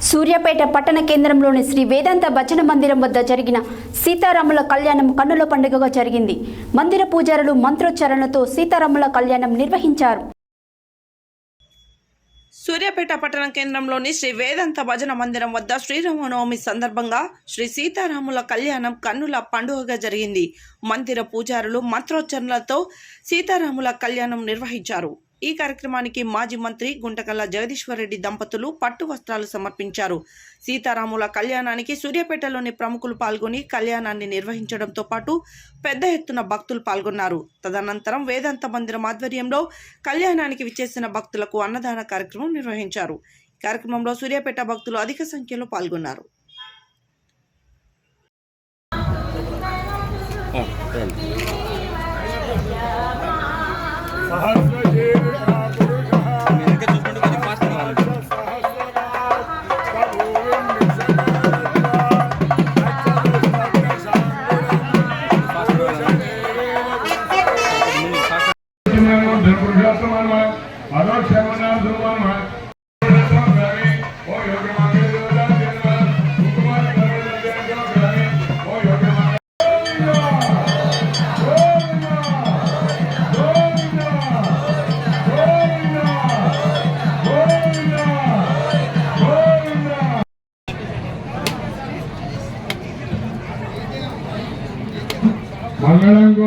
సూర్యాపేట పట్టణ కేంద్రంలోని శ్రీ వేదాంత భజన మందిరం వద్ద జరిగిన సీతారాముల కళ్యాణం కన్నుల పండుగగా జరిగింది. మందిర పూజారులు మంత్రోచ్చారణలతో సీతారాముల కళ్యాణం నిర్వహించారు. సూర్యాపేట పట్టణ కేంద్రంలోని శ్రీ వేదాంత భజన మందిరం వద్ద శ్రీరామనవమి సందర్భంగా శ్రీ సీతారాముల కళ్యాణం కన్నుల పండుగగా జరిగింది. మందిర పూజారులు మంత్రోచ్చారణలతో సీతారాముల కళ్యాణం నిర్వహించారు. ఈ కార్యక్రమానికి మాజీ మంత్రి గుంటకల్ల జగదీశ్వరరెడ్డి దంపతులు పట్టు వస్త్రాలు సమర్పించారు. సీతారాముల కళ్యాణానికి సూర్యాపేటలోని ప్రముఖులు పాల్గొని కళ్యాణాన్ని నిర్వహించడంతో పాటు పెద్ద ఎత్తున భక్తులు పాల్గొన్నారు. తదనంతరం వేదాంత మందిరం ఆధ్వర్యంలో కళ్యాణానికి విచ్చేసిన భక్తులకు అన్నదాన కార్యక్రమం నిర్వహించారు. ఈ కార్యక్రమంలో సూర్యాపేట భక్తులు అధిక సంఖ్యలో పాల్గొన్నారు. మంగళంగో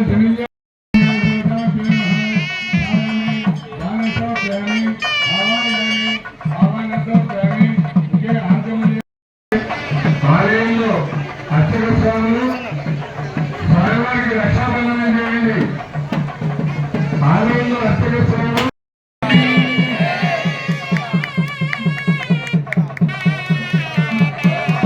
चंद्र